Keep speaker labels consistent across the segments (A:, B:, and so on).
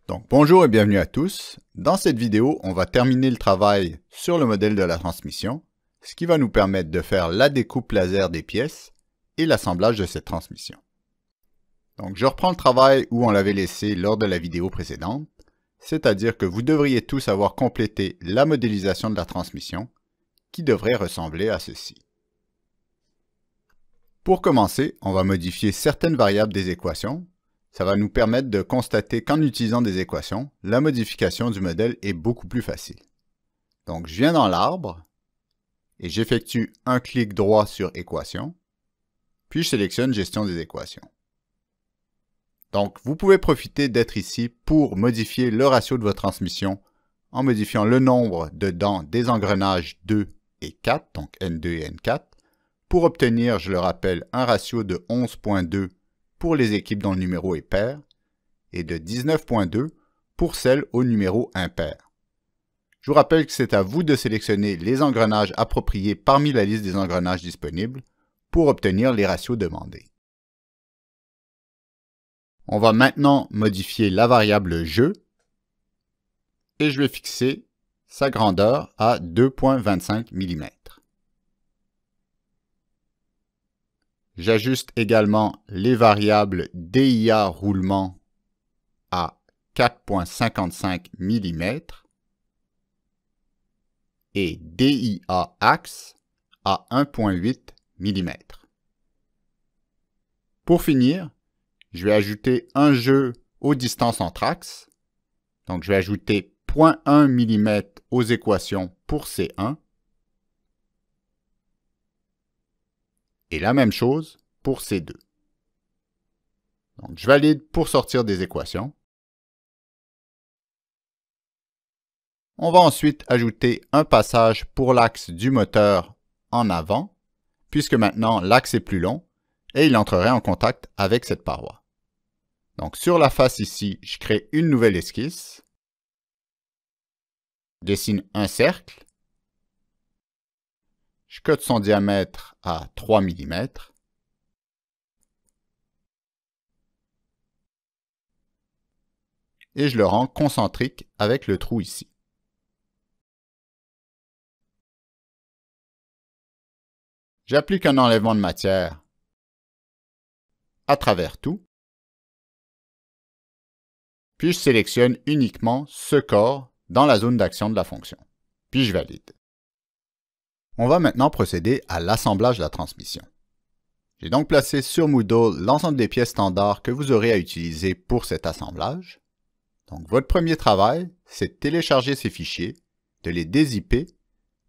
A: Donc bonjour et bienvenue à tous. Dans cette vidéo, on va terminer le travail sur le modèle de la transmission, ce qui va nous permettre de faire la découpe laser des pièces et l'assemblage de cette transmission. Donc je reprends le travail où on l'avait laissé lors de la vidéo précédente, c'est-à-dire que vous devriez tous avoir complété la modélisation de la transmission, qui devrait ressembler à ceci. Pour commencer, on va modifier certaines variables des équations. Ça va nous permettre de constater qu'en utilisant des équations, la modification du modèle est beaucoup plus facile. Donc, je viens dans l'arbre et j'effectue un clic droit sur Équations, puis je sélectionne Gestion des équations. Donc, vous pouvez profiter d'être ici pour modifier le ratio de votre transmission en modifiant le nombre de dents des engrenages 2 et 4, donc N2 et N4, pour obtenir, je le rappelle, un ratio de 11.2 pour les équipes dont le numéro est pair et de 19.2 pour celles au numéro impair. Je vous rappelle que c'est à vous de sélectionner les engrenages appropriés parmi la liste des engrenages disponibles pour obtenir les ratios demandés. On va maintenant modifier la variable jeu et je vais fixer sa grandeur à 2.25 mm. J'ajuste également les variables DIA roulement à 4.55 mm et DIA axe à 1.8 mm. Pour finir, je vais ajouter un jeu aux distances entre axes. Donc je vais ajouter 0.1 mm aux équations pour C1 et la même chose pour C2. Donc je valide pour sortir des équations. On va ensuite ajouter un passage pour l'axe du moteur en avant, puisque maintenant l'axe est plus long et il entrerait en contact avec cette paroi. Donc sur la face ici, je crée une nouvelle esquisse, je dessine un cercle, je cote son diamètre à 3 mm, et je le rends concentrique avec le trou ici. J'applique un enlèvement de matière à travers tout, puis je sélectionne uniquement ce corps dans la zone d'action de la fonction, puis je valide. On va maintenant procéder à l'assemblage de la transmission. J'ai donc placé sur Moodle l'ensemble des pièces standards que vous aurez à utiliser pour cet assemblage. Donc votre premier travail, c'est de télécharger ces fichiers, de les dézipper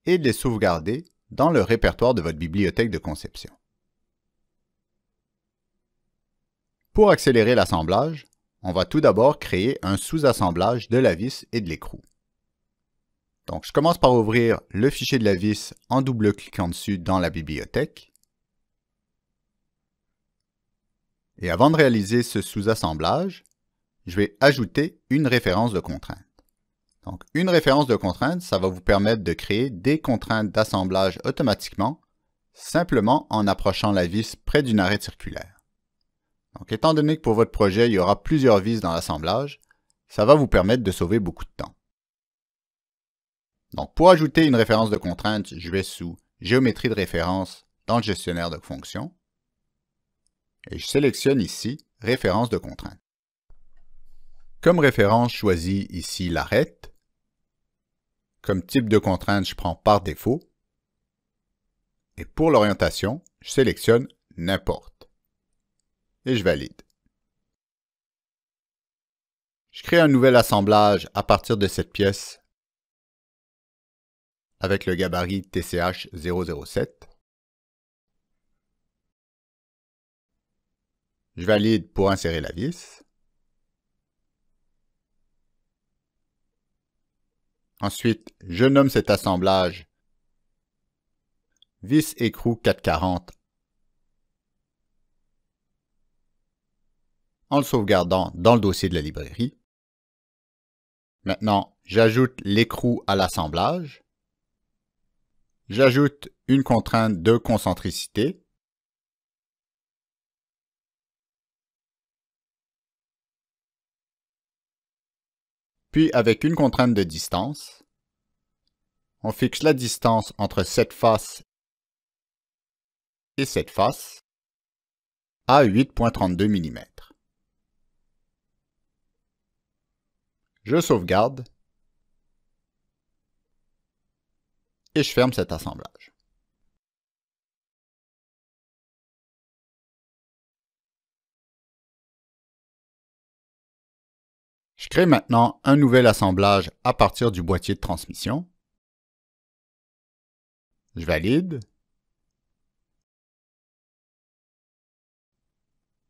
A: et de les sauvegarder dans le répertoire de votre bibliothèque de conception. Pour accélérer l'assemblage, on va tout d'abord créer un sous-assemblage de la vis et de l'écrou. Donc, je commence par ouvrir le fichier de la vis en double-cliquant dessus dans la bibliothèque. Et avant de réaliser ce sous-assemblage, je vais ajouter une référence de contrainte. Donc, une référence de contrainte, ça va vous permettre de créer des contraintes d'assemblage automatiquement, simplement en approchant la vis près d'une arête circulaire. Donc, étant donné que pour votre projet, il y aura plusieurs vis dans l'assemblage, ça va vous permettre de sauver beaucoup de temps. Donc, pour ajouter une référence de contrainte, je vais sous Géométrie de référence dans le gestionnaire de fonctions et je sélectionne ici Référence de contrainte. Comme référence, je choisis ici l'arête. Comme type de contrainte, je prends par défaut. Et pour l'orientation, je sélectionne N'importe. Et je valide. Je crée un nouvel assemblage à partir de cette pièce avec le gabarit TCH 007. Je valide pour insérer la vis. Ensuite, je nomme cet assemblage vis écrou 440 en le sauvegardant dans le dossier de la librairie. Maintenant, j'ajoute l'écrou à l'assemblage. J'ajoute une contrainte de concentricité. Puis avec une contrainte de distance, on fixe la distance entre cette face et cette face à 8,32 mm. Je sauvegarde et je ferme cet assemblage. Je crée maintenant un nouvel assemblage à partir du boîtier de transmission. Je valide.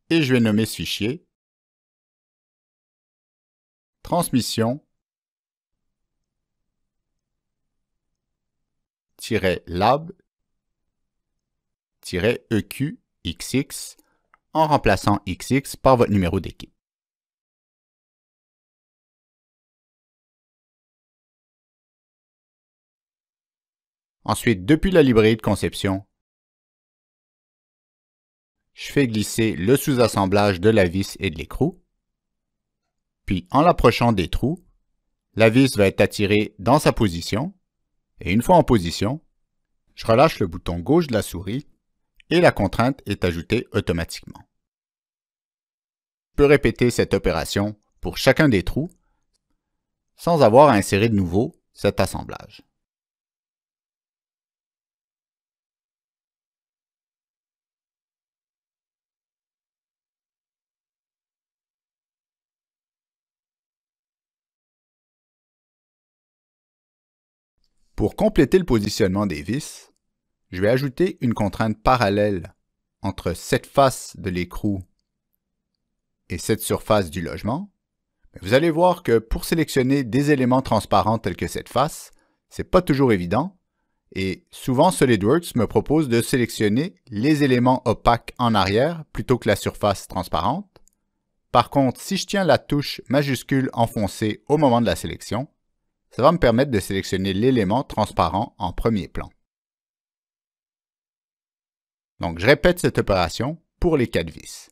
A: Et je vais nommer ce fichier transmission-lab-EQXX en remplaçant XX par votre numéro d'équipe. Ensuite, depuis la librairie de conception, je fais glisser le sous-assemblage de la vis et de l'écrou. Puis, en l'approchant des trous, la vis va être attirée dans sa position. Et une fois en position, je relâche le bouton gauche de la souris et la contrainte est ajoutée automatiquement. Je peux répéter cette opération pour chacun des trous sans avoir à insérer de nouveau cet assemblage. Pour compléter le positionnement des vis, je vais ajouter une contrainte parallèle entre cette face de l'écrou et cette surface du logement. Vous allez voir que pour sélectionner des éléments transparents tels que cette face, c'est pas toujours évident et souvent SolidWorks me propose de sélectionner les éléments opaques en arrière plutôt que la surface transparente. Par contre, si je tiens la touche majuscule enfoncée au moment de la sélection, ça va me permettre de sélectionner l'élément transparent en premier plan. Donc, je répète cette opération pour les 4 vis.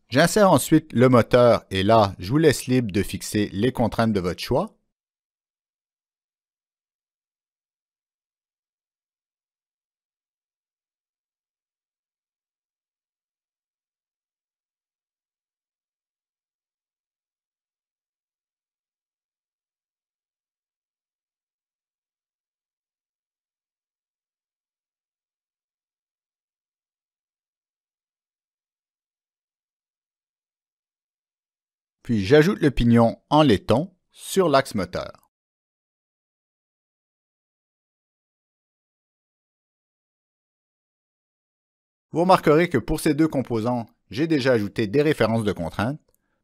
A: J'insère ensuite le moteur et là, je vous laisse libre de fixer les contraintes de votre choix. Puis j'ajoute le pignon en laiton sur l'axe moteur. Vous remarquerez que pour ces deux composants, j'ai déjà ajouté des références de contraintes,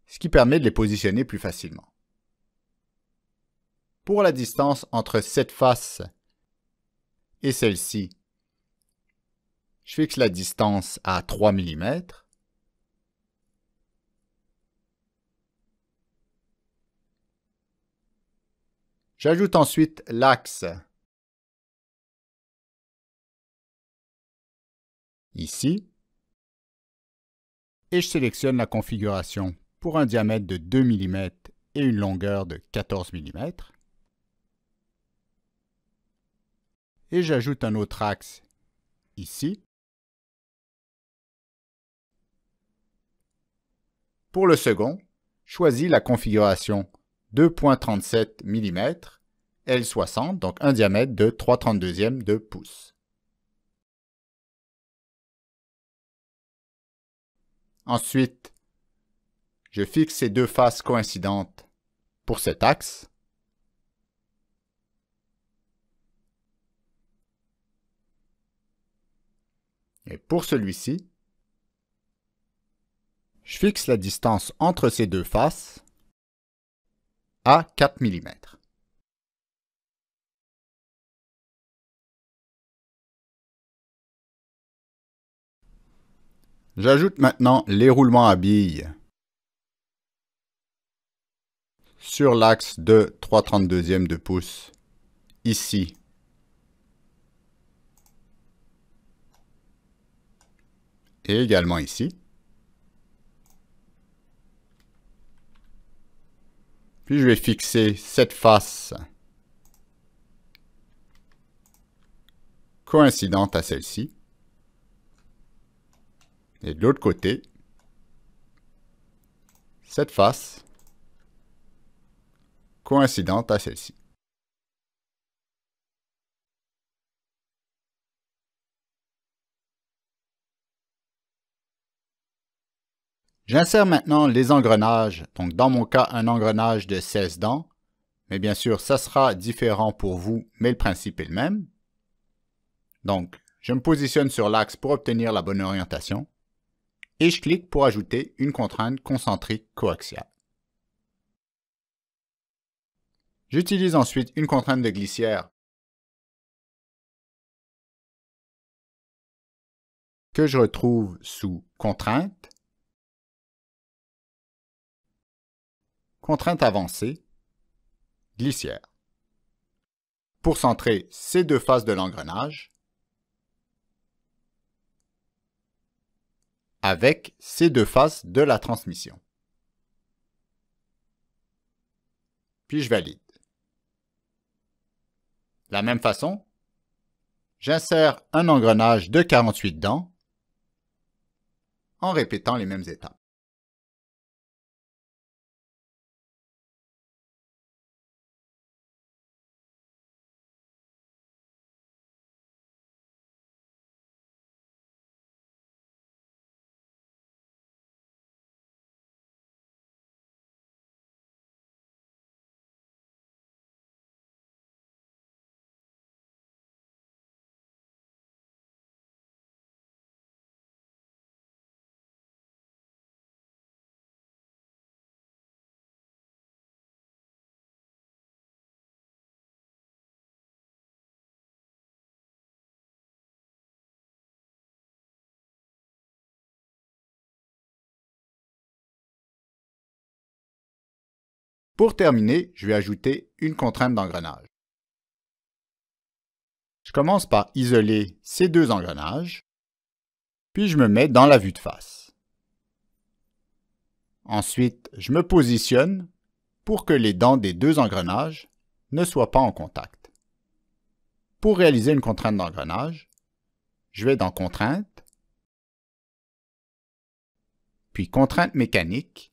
A: ce qui permet de les positionner plus facilement. Pour la distance entre cette face et celle-ci, je fixe la distance à 3 mm. J'ajoute ensuite l'axe ici et je sélectionne la configuration pour un diamètre de 2 mm et une longueur de 14 mm. Et j'ajoute un autre axe ici. Pour le second, choisis la configuration 2,37 mm, L60, donc un diamètre de 3/32 de pouce. Ensuite, je fixe ces deux faces coïncidentes pour cet axe. Et pour celui-ci, je fixe la distance entre ces deux faces à 4 mm. J'ajoute maintenant les roulements à billes sur l'axe de 3/32 de pouce, ici, et également ici. Puis je vais fixer cette face coïncidente à celle-ci. Et de l'autre côté, cette face coïncidente à celle-ci. J'insère maintenant les engrenages, donc dans mon cas un engrenage de 16 dents, mais bien sûr ça sera différent pour vous, mais le principe est le même. Donc je me positionne sur l'axe pour obtenir la bonne orientation et je clique pour ajouter une contrainte concentrique coaxiale. J'utilise ensuite une contrainte de glissière que je retrouve sous contrainte, contrainte avancée, glissière. Pour centrer ces deux faces de l'engrenage avec ces deux faces de la transmission. Puis je valide. De la même façon, j'insère un engrenage de 48 dents en répétant les mêmes étapes. Pour terminer, je vais ajouter une contrainte d'engrenage. Je commence par isoler ces deux engrenages, puis je me mets dans la vue de face. Ensuite, je me positionne pour que les dents des deux engrenages ne soient pas en contact. Pour réaliser une contrainte d'engrenage, je vais dans Contrainte, puis Contrainte mécanique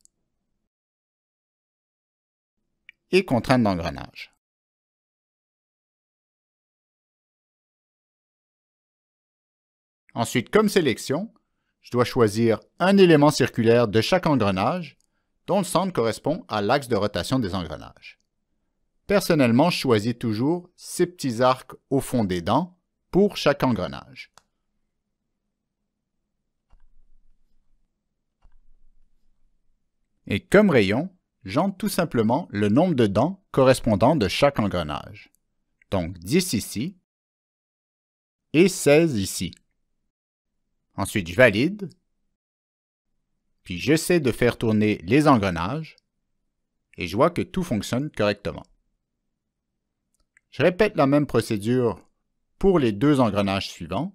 A: et Contrainte d'engrenage. Ensuite, comme sélection, je dois choisir un élément circulaire de chaque engrenage dont le centre correspond à l'axe de rotation des engrenages. Personnellement, je choisis toujours ces petits arcs au fond des dents pour chaque engrenage. Et comme rayon, j'entre tout simplement le nombre de dents correspondant de chaque engrenage. Donc 10 ici et 16 ici. Ensuite, je valide, puis j'essaie de faire tourner les engrenages et je vois que tout fonctionne correctement. Je répète la même procédure pour les deux engrenages suivants.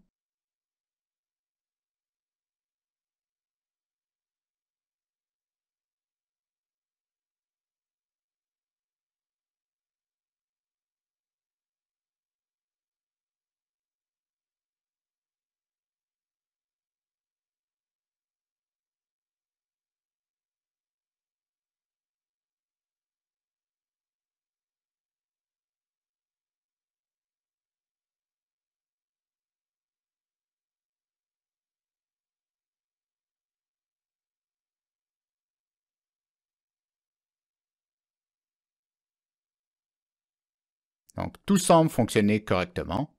A: Donc, tout semble fonctionner correctement.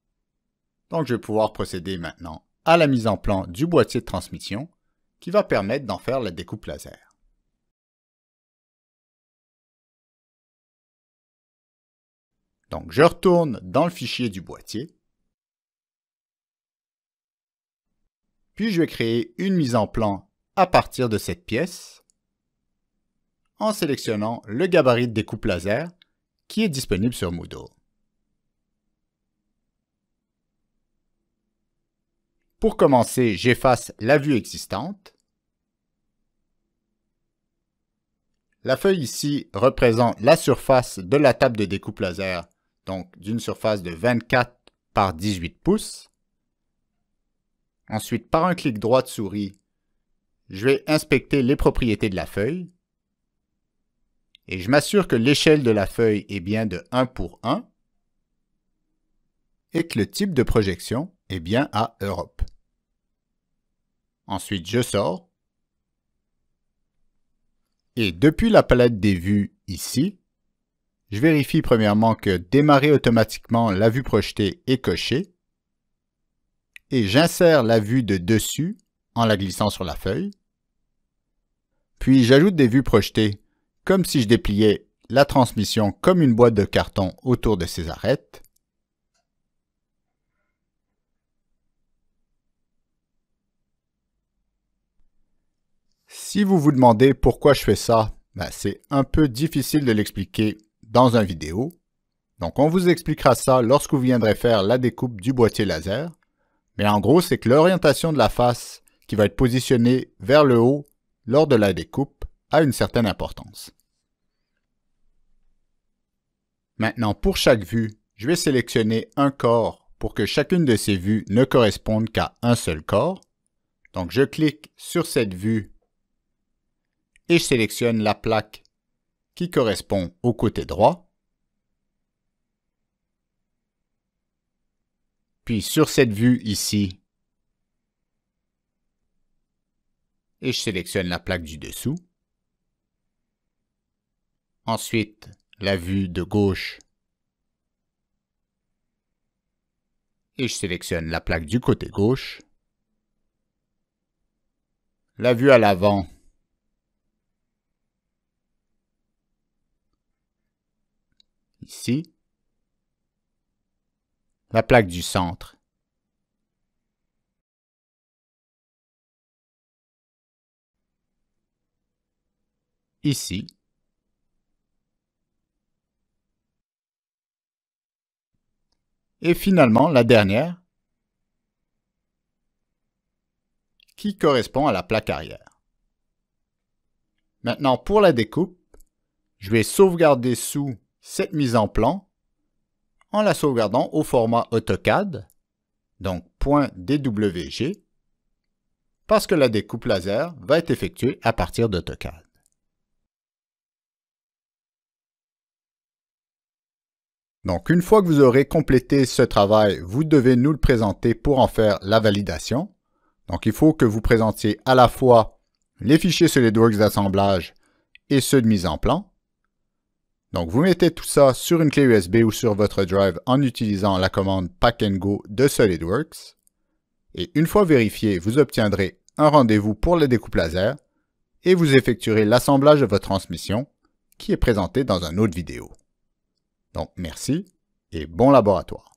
A: Donc, je vais pouvoir procéder maintenant à la mise en plan du boîtier de transmission qui va permettre d'en faire la découpe laser. Donc, je retourne dans le fichier du boîtier. Puis, je vais créer une mise en plan à partir de cette pièce en sélectionnant le gabarit de découpe laser qui est disponible sur Moodle. Pour commencer, j'efface la vue existante. La feuille ici représente la surface de la table de découpe laser, donc d'une surface de 24 par 18 pouces. Ensuite, par un clic droit de souris, je vais inspecter les propriétés de la feuille. Et je m'assure que l'échelle de la feuille est bien de 1 pour 1 et que le type de projection est bien à Europe. Ensuite, je sors. Et depuis la palette des vues ici, je vérifie premièrement que démarrer automatiquement la vue projetée est coché. Et j'insère la vue de dessus en la glissant sur la feuille. Puis j'ajoute des vues projetées comme si je dépliais la transmission comme une boîte de carton autour de ses arêtes. Si vous vous demandez pourquoi je fais ça, c'est un peu difficile de l'expliquer dans une vidéo. Donc on vous expliquera ça lorsque vous viendrez faire la découpe du boîtier laser. Mais en gros, c'est que l'orientation de la face qui va être positionnée vers le haut lors de la découpe a une certaine importance. Maintenant, pour chaque vue, je vais sélectionner un corps pour que chacune de ces vues ne corresponde qu'à un seul corps. Donc, je clique sur cette vue et je sélectionne la plaque qui correspond au côté droit. Puis sur cette vue ici, et je sélectionne la plaque du dessous. Ensuite, la vue de gauche, et je sélectionne la plaque du côté gauche. La vue à l'avant, ici. La plaque du centre, ici. Et finalement, la dernière, qui correspond à la plaque arrière. Maintenant, pour la découpe, je vais sauvegarder sous cette mise en plan en la sauvegardant au format AutoCAD, donc .dwg, parce que la découpe laser va être effectuée à partir d'AutoCAD. Donc, une fois que vous aurez complété ce travail, vous devez nous le présenter pour en faire la validation. Donc, il faut que vous présentiez à la fois les fichiers SolidWorks d'assemblage et ceux de mise en plan. Donc, vous mettez tout ça sur une clé USB ou sur votre drive en utilisant la commande Pack and Go de SolidWorks. Et une fois vérifié, vous obtiendrez un rendez-vous pour la découpe laser et vous effectuerez l'assemblage de votre transmission qui est présenté dans une autre vidéo. Donc, merci et bon laboratoire.